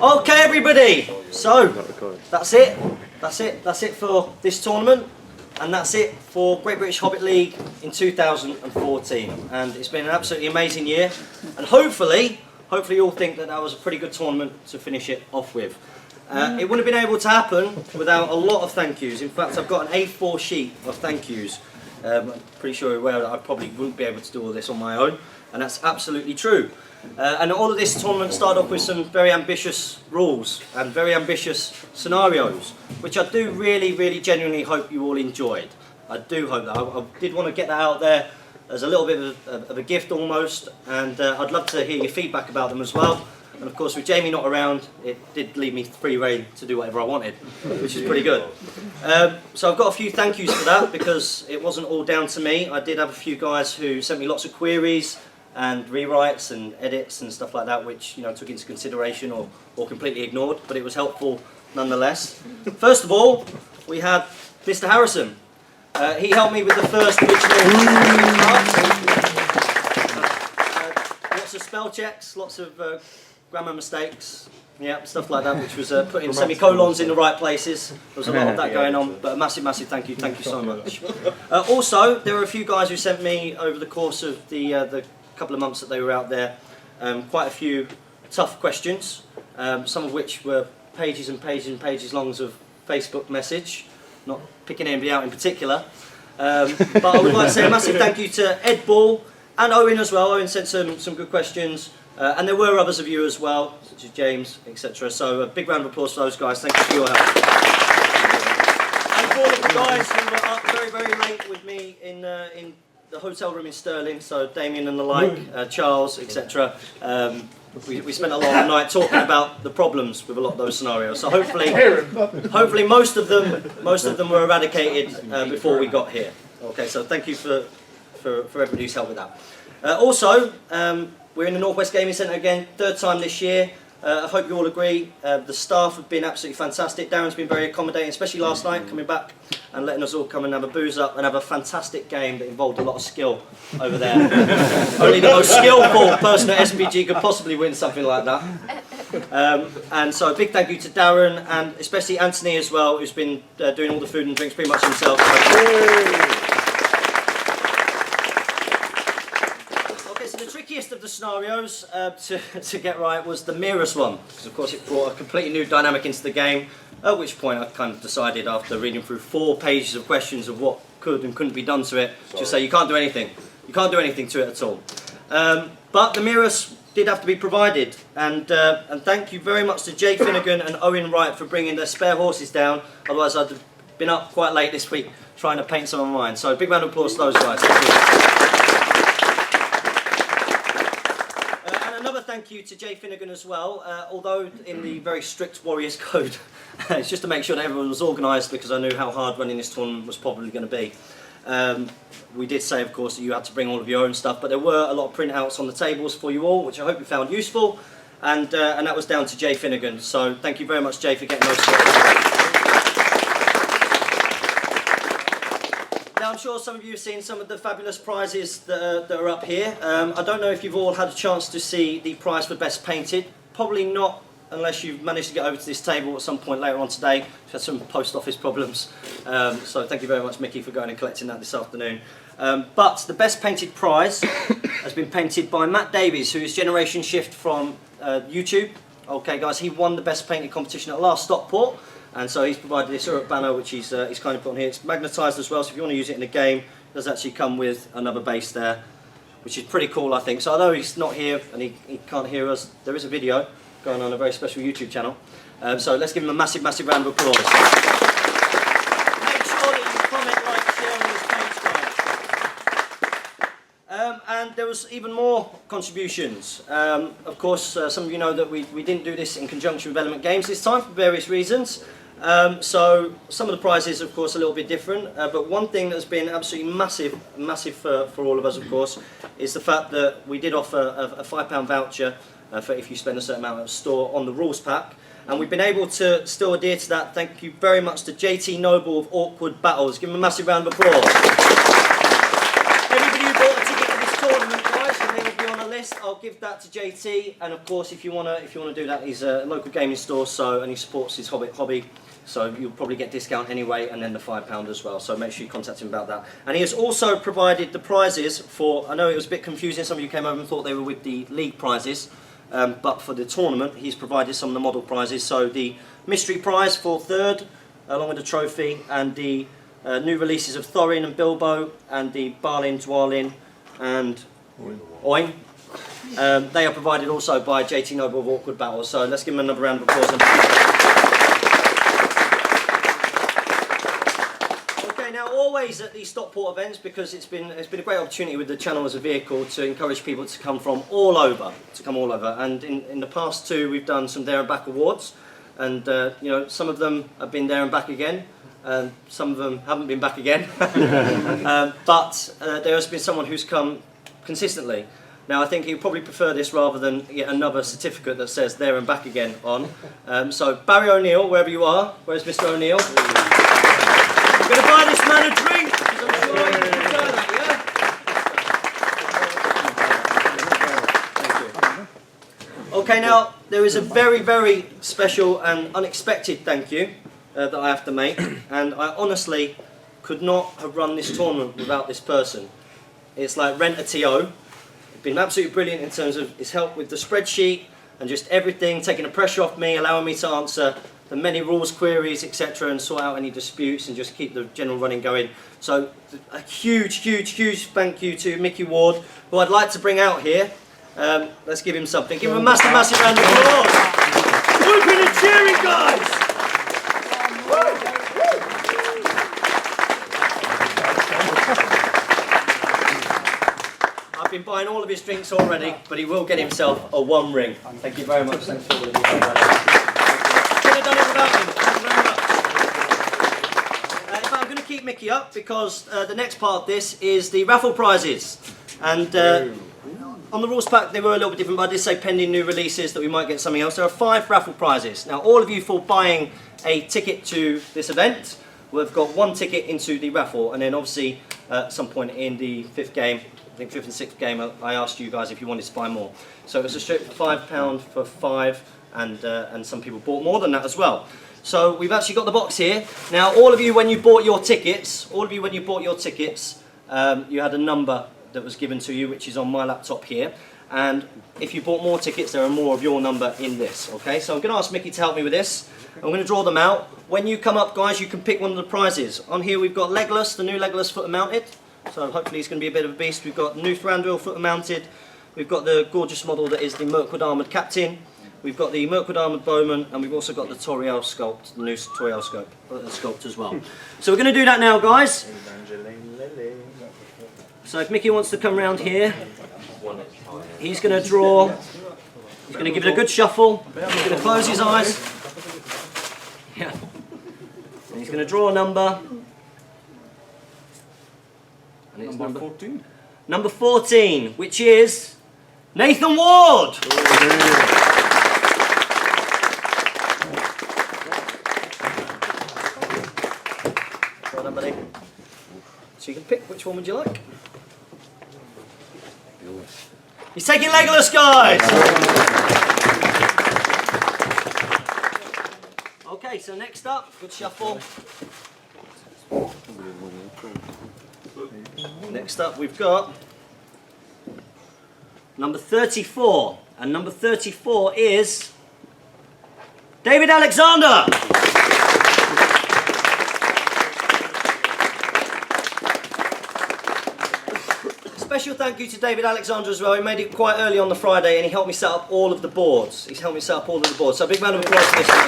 Okay, everybody. So that's it. That's it for this tournament, and that's it for Great British Hobbit League in 2014. And it's been an absolutely amazing year, and hopefully you all think that was a pretty good tournament to finish it off with. It wouldn't have been able to happen without a lot of thank yous. In fact, I've got an A4 sheet of thank yous. I'm pretty sure you're aware that I probably wouldn't be able to do all this on my own, and that's absolutely true. And all of this tournament started off with some very ambitious rules and very ambitious scenarios, which I do really genuinely hope you all enjoyed. I do hope that. I did want to get that out there as a little bit of a gift almost, and I'd love to hear your feedback about them as well. And of course, with Jamie not around, it did leave me free rein to do whatever I wanted, which is pretty good. So I've got a few thank yous for that, because it wasn't all down to me. I did have a few guys who sent me lots of queries and rewrites and edits and stuff like that, which took into consideration or completely ignored, but it was helpful nonetheless. First of all, we had Mr. Harrison. He helped me with the first original lots of spell checks, lots of grammar mistakes, yeah, stuff like that, which was putting semicolons in the right places. There was a lot of that going on, but a massive thank you so much. Also, there were a few guys who sent me over the course of the couple of months that they were out there quite a few tough questions, some of which were pages and pages long of Facebook message, not picking anybody out in particular, but I would like to say a massive thank you to Ed Ball and Owen as well. Owen sent some good questions, and there were others of you as well, such as James, etc. So a big round of applause for those guys. Thank you for your help. And for all of the guys who were up very late with me in the hotel room in Stirling, so Damien and the like, Charles, etc. We spent a lot of the night talking about the problems with a lot of those scenarios. So hopefully most of them were eradicated before we got here. Okay, so thank you for everybody who's helped with that. Also, we're in the Northwest Gaming Centre again, third time this year. I hope you all agree. The staff have been absolutely fantastic. Darren's been very accommodating, especially last night, coming back and letting us all come and have a booze up and have a fantastic game that involved a lot of skill over there. Only the most skillful person at SPG could possibly win something like that. And so a big thank you to Darren, and especially Anthony as well, who's been doing all the food and drinks pretty much himself. Of the scenarios to get right was the mirrorless one, because of course it brought a completely new dynamic into the game, at which point I kind of decided, after reading through 4 pages of questions of what could and couldn't be done to it, to say you can't do anything to it at all. But the mirrorless did have to be provided, and thank you very much to Jay Finnegan and Owen Wright for bringing their spare horses down, otherwise I'd have been up quite late this week trying to paint some of mine. So big round of applause to those guys. Thank you. Thank you to Jay Finnegan as well, although in the very strict Warriors code, it's just to make sure that everyone was organised, because I knew how hard running this tournament was probably going to be. We did say, of course, that you had to bring all of your own stuff, but there were a lot of printouts on the tables for you all, which I hope you found useful, and that was down to Jay Finnegan. So thank you very much, Jay, for getting those sorted. Now, I'm sure some of you have seen some of the fabulous prizes that are up here. I don't know if you've all had a chance to see the prize for Best Painted. Probably not, unless you've managed to get over to this table at some point later on today. We've had some post office problems. So thank you very much, Mickey, for going and collecting that this afternoon. But the Best Painted prize has been painted by Matt Davies, who is Generation Shift from YouTube. Okay, guys, he won the Best Painted competition at last Stockport. And so he's provided this Uruk banner, which he's kind of put on here. It's magnetised as well, so if you want to use it in the game, it does actually come with another base there, which is pretty cool, I think. So although he's not here and he can't hear us, there is a video going on a very special YouTube channel. So let's give him a massive round of applause. Make sure that you comment, like, share on this page, guys. And there was even more contributions. Of course, some of you know that we didn't do this in conjunction with Element Games this time for various reasons. So some of the prizes, of course, a little bit different. But one thing that's been absolutely massive for all of us, of course, is the fact that we did offer a £5 voucher for if you spend a certain amount at the store on the rules pack. And we've been able to still adhere to that. Thank you very much to JT Noble of Awkward Battles. Give him a massive round of applause. Everybody who bought a ticket for this tournament, guys, your name will be on a list. I'll give that to JT, and of course, if you wanna do that, he's a local gaming store, and he supports his Hobbit hobby, so you'll probably get discount anyway, and then the £5 as well. So make sure you contact him about that. And he has also provided the prizes for. I know it was a bit confusing. Some of you came over and thought they were with the league prizes, but for the tournament, he's provided some of the model prizes. So the mystery prize for third, along with the trophy, and the new releases of Thorin and Bilbo, and the Balin, Dwalin, and Oin. They are provided also by JT Noble of Awkward Battles. So let's give him another round of applause. Okay, now always at these Stockport events, because it's been a great opportunity with the channel as a vehicle to encourage people to come from all over, And in the past two, we've done some there and back awards, and you know, some of them have been there and back again. Some of them haven't been back again, but there has been someone who's come consistently. Now I think you probably prefer this rather than yet another certificate that says there and back again on. So Barry O'Neill, wherever you are, where's Mr. O'Neill? I'm going to buy this man a drink, because I'm sure you prefer that, yeah? Thank you. Okay, now there is a very, very special and unexpected thank you that I have to make, and I honestly could not have run this tournament without this person. It's like rent a TO. It's been absolutely brilliant in terms of his help with the spreadsheet and just everything, taking the pressure off me, allowing me to answer the many rules queries, etc., and sort out any disputes and just keep the general running going. So a huge, huge, huge thank you to Mickey Ward, who I'd like to bring out here. Let's give him something. Give him a massive, massive round of applause. Whooping and cheering, guys! I've been buying all of his drinks already, but he will get himself a one ring. Thank you very much. Thanks for all of you. Could have done it without him. Thank you very much. I'm going to keep Mickey up because the next part of this is the raffle prizes. And on the rules pack they were a little bit different, but I did say pending new releases that we might get something else. There are 5 raffle prizes. Now all of you for buying a ticket to this event, we've got 1 ticket into the raffle, and then obviously at some point in the 5th game, I think 5th and 6th game, I asked you guys if you wanted to buy more. So it was a straight £5 for 5, and some people bought more than that as well. So we've actually got the box here. Now all of you when you bought your tickets, you had a number that was given to you, which is on my laptop here. And if you bought more tickets, there are more of your number in this, okay? So I'm going to ask Mickey to help me with this. I'm going to draw them out. When you come up, guys, you can pick one of the prizes. On here we've got Legolas, the new Legolas footer mounted. So hopefully he's going to be a bit of a beast. We've got the new Thranduil footer mounted. We've got the gorgeous model that is the Mirkwood Armoured Captain. We've got the Mirkwood Armoured Bowman, and we've also got the Toriel sculpt, the new Toriel sculpt as well. So we're going to do that now, guys. So if Mickey wants to come round here, he's going to draw, he's going to give it a good shuffle, he's going to close his eyes, yeah. And he's going to draw a number, and it's number 14. Number 14, which is Nathan Ward! Well done, buddy. So you can pick which one would you like. He's taking Legolas, guys! Okay, so next up, good shuffle. Next up we've got number 34. And number 34 is David Alexander! Special thank you to David Alexander as well. He made it quite early on the Friday and he helped me set up all of the boards. He's helped me set up all of the boards. So a big round of applause for this man.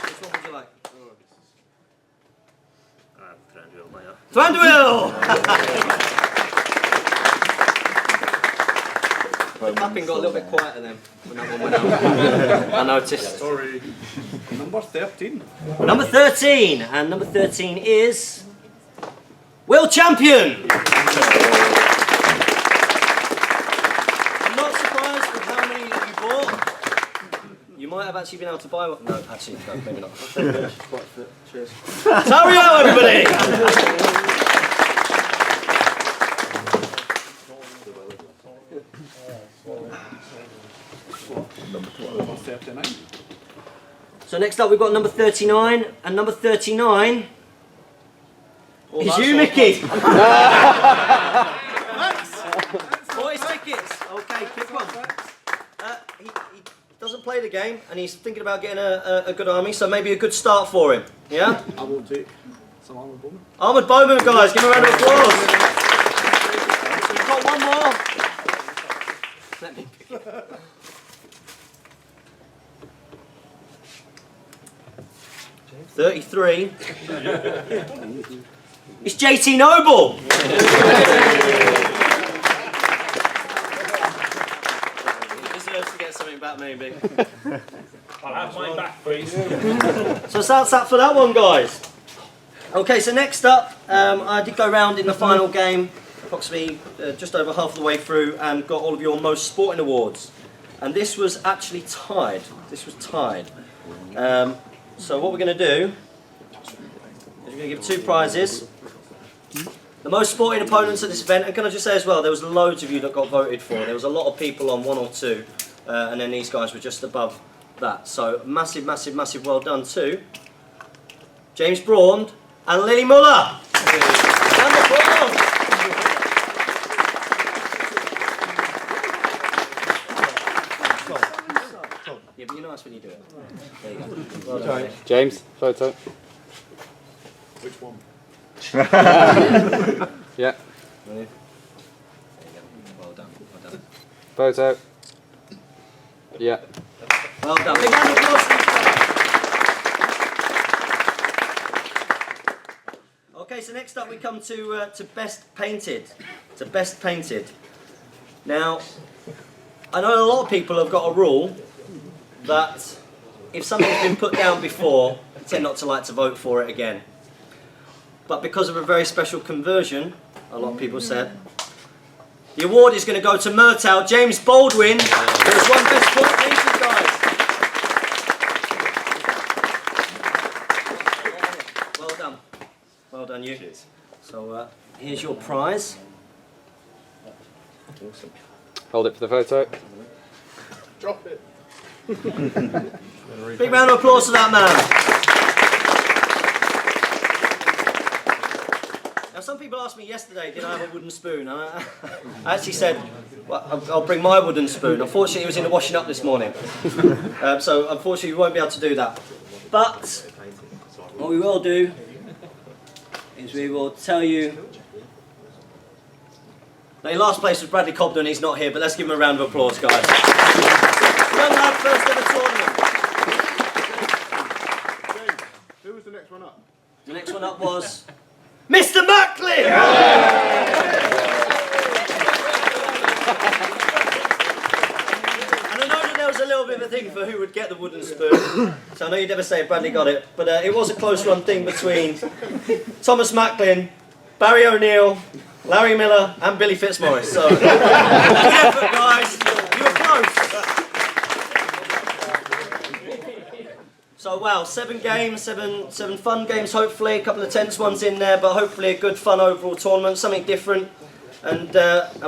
Which one would you like? Thranduil! The clapping got a little bit quieter then when that one went out. I noticed. Sorry. Number 13. Number 13. And number 13 is Will Champion! I'm not surprised with how many you bought. You might have actually been able to buy one. No, actually, no, maybe not. Quite fit. Cheers. Sario, everybody! Number 39. So next up we've got number 39, and number 39 is you, Mickey. What is tickets? Okay, pick one. He doesn't play the game, and he's thinking about getting a good army, so maybe a good start for him. Yeah? I will take some Armoured Bowman. Armoured Bowman, guys, give him a round of applause. We've got one more. Let me pick it. $33. It's JT Noble. He deserves to get something back, maybe. I'll have mine back, please. So that's that for that one, guys. Okay, so next up, I did go round in the final game, approximately just over half the way through, and got all of your most sporting awards. And this was actually tied. This was tied. So what we're going to do is we're going to give two prizes. The most sporting opponents at this event, and can I just say as well, there was loads of you that got voted for. There was a lot of people on 1 or 2, and then these guys were just above that. So massive, massive, massive well done to James Braun and Lily Muller. Round of applause. Yeah, but you're nice when you do it. There you go. Well done, mate. James, photo. Which one? Yeah. There you go. Well done. Well done. Photo. Yeah. Well done. Big round of applause for these guys. Okay, so next up we come to best painted. To best painted. Now, I know a lot of people have got a rule that if something's been put down before, tend not to like to vote for it again. But because of a very special conversion, a lot of people said, the award is going to go to Murtaugh, James Baldwin, who has won best sport painted, guys. Well done. Well done, you. Cheers. So here's your prize. Awesome. Hold it for the photo. Drop it. Big round of applause for that man. Now some people asked me yesterday, did I have a wooden spoon? And I actually said, well, I'll bring my wooden spoon. Unfortunately it was in the washing up this morning. So unfortunately we won't be able to do that. But what we will do is we will tell you. Now your last place was Bradley Cobden, he's not here, but let's give him a round of applause, guys. Young lad, first ever tournament. James, who was the next one up? The next one up was Mr. Macklin! And I know that there was a little bit of a thing for who would get the wooden spoon, so I know you'd never say Bradley got it, but it was a close run thing between Thomas Macklin, Barry O'Neill, Larry Miller and Billy Fitzmaurice. So, good effort, guys. You were close. So, wow, 7 games, seven fun games, hopefully. A couple of tense ones in there, but hopefully a good, fun overall tournament, something different. And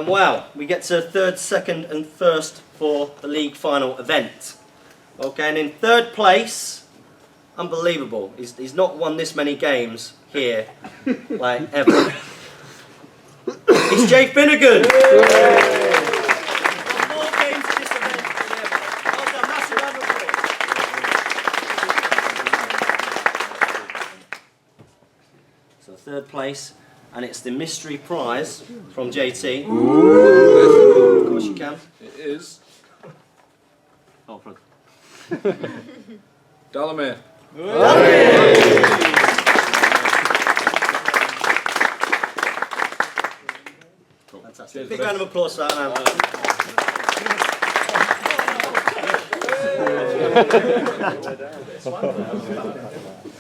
wow, we get to 3rd, 2nd and 1st for the league final event. Okay, and in 3rd place, unbelievable. He's not won this many games here, like, ever. It's Jay Finnegan. He's won more games at this event than ever. Well done, massive round of applause. So 3rd place, and it's the mystery prize from JT. Of course you can. It is Oh, front. Dalamere. Fantastic. Big round of applause for that, man.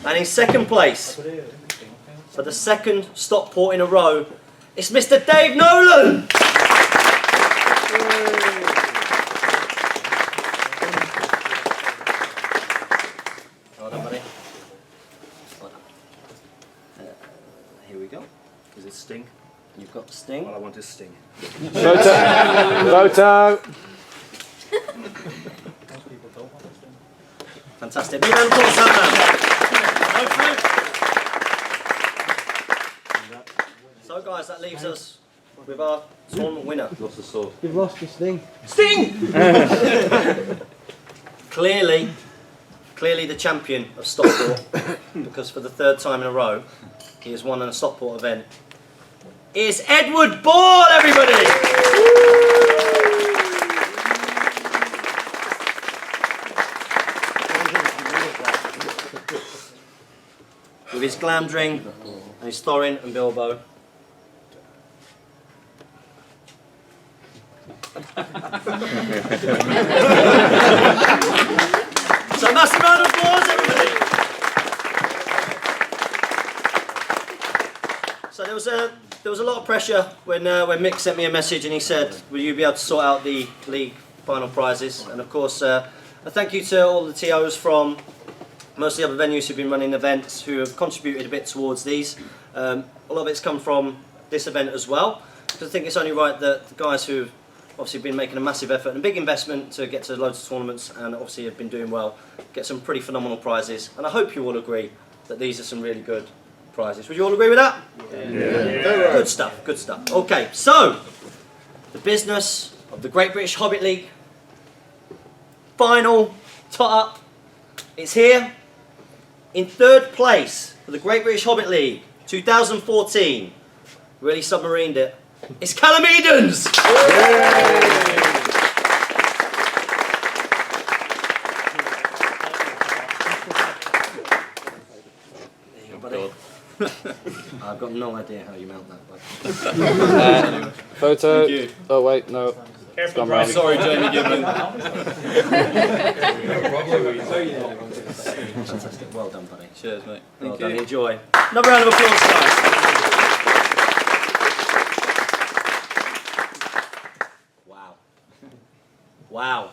And in 2nd place, for the 2nd Stockport in a row, it's Mr. Dave Nolan! Well done, buddy. Well done. Here we go. Is it Sting? You've got Sting. All I want is Sting. Photo. Photo. Fantastic. Big round of applause, that man. So guys, that leaves us with our tournament winner. Lost the sword. You've lost your sting. Sting! Clearly the champion of Stockport, because for the 3rd time in a row, he has won a Stockport event. It's Edward Ball, everybody! With his Glamdring and his Thorin and Bilbo. So massive round of applause, everybody! So there was a lot of pressure when Mick sent me a message and he said, will you be able to sort out the league final prizes? And of course, a thank you to all the TOs from most of the other venues who've been running events who have contributed a bit towards these. A lot of it's come from this event as well, because I think it's only right that the guys who've obviously been making a massive effort and a big investment to get to loads of tournaments and obviously have been doing well, get some pretty phenomenal prizes. And I hope you all agree that these are some really good prizes. Would you all agree with that? Yeah. Good stuff, good stuff. Okay, so the business of the Great British Hobbit League final tot-up. It's here in 3rd place for the Great British Hobbit League 2014. Really submarined it. It's Callum Edens! There you go, buddy. I've got no idea how you mount that, buddy. Photo. Thank you. Oh wait, no. Careful, Gone wrong. Sorry, Jamie Gibbon. Fantastic. Well done, buddy. Cheers, mate. Well Thank done. you. Enjoy. Another round of applause, guys. Wow. Wow.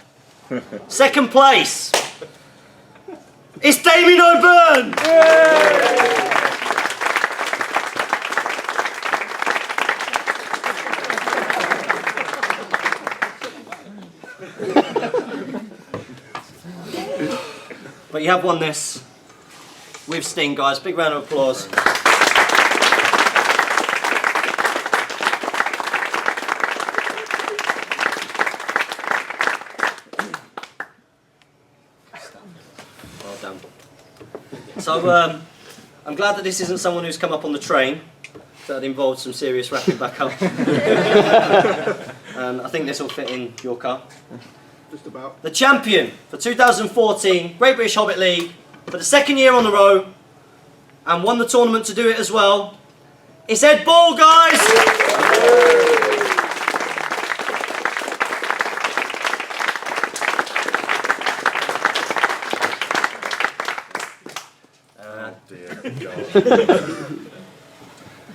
2nd place. It's Damien O'Byrne. But you have won this with Sting, guys. Big round of applause. Well done. So I'm glad that this isn't someone who's come up on the train. That involved some serious wrapping back up. And I think this will fit in your car. Just about. The champion for 2014 Great British Hobbit League for the 2nd year on the row and won the tournament to do it as well. It's Ed Ball, guys!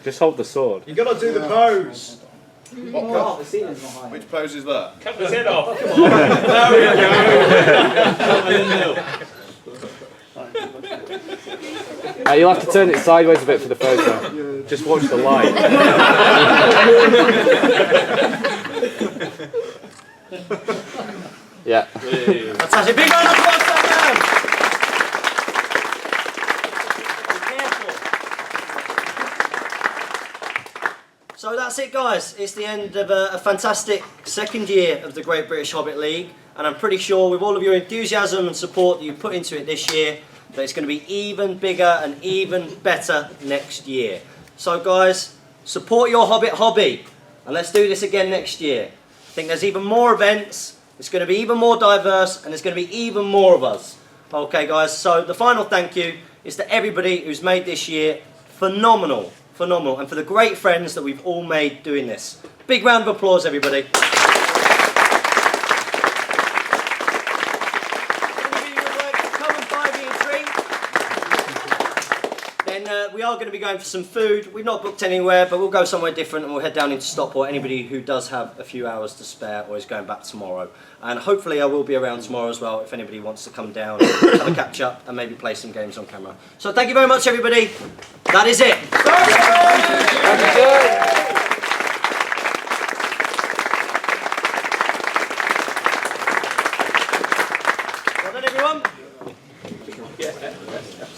Just hold the sword. You gotta do the pose. Oh, the ceiling's not high. Which pose is that? Cut his head off. You'll have to turn it sideways a bit for the photo. Just watch the light. Yeah. Fantastic. Big round of applause for them. So that's it, guys. It's the end of a fantastic 2nd year of the Great British Hobbit League, and I'm pretty sure with all of your enthusiasm and support that you put into it this year, that it's going to be even bigger and even better next year. So guys, support your Hobbit hobby, and let's do this again next year. I think there's even more events, it's going to be even more diverse, and there's going to be even more of us. Okay guys, so the final thank you is to everybody who's made this year phenomenal. Phenomenal, and for the great friends that we've all made doing this. Big round of applause, everybody. Come and buy me a drink. Then we are going to be going for some food. We've not booked anywhere, but we'll go somewhere different and we'll head down into Stockport. Anybody who does have a few hours to spare or is going back tomorrow. And hopefully I will be around tomorrow as well if anybody wants to come down, have a catch up and maybe play some games on camera. So thank you very much, everybody. That is it.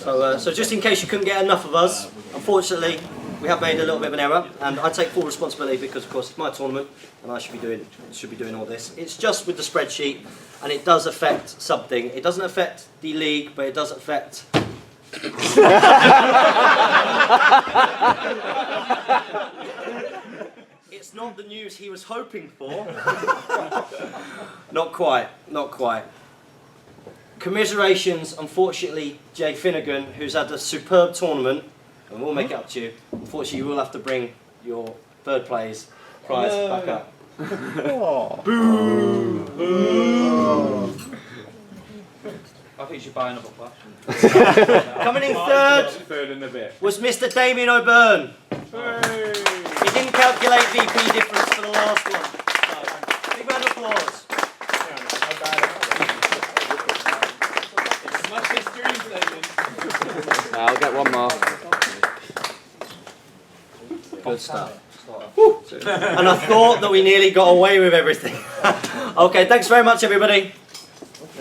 So just in case you couldn't get enough of us, unfortunately, we have made a little bit of an error, and I take full responsibility because, of course, it's my tournament, and I should be doing all this. It's just with the spreadsheet, and it does affect something. It doesn't affect the league, but it does affect. It's not the news he was hoping for. Not quite, not quite. Commiserations, unfortunately, Jay Finnegan, who's had a superb tournament, and we'll make it up to you. Unfortunately, you will have to bring your third place prize back up. Boo! I think you should buy another flash. Coming in third in a bit. was Mr. Damien O'Byrne. He didn't calculate VP difference for the last one. So, big round of applause. I'll get one more. Good stuff. And I thought that we nearly got away with everything. Okay, thanks very much, everybody.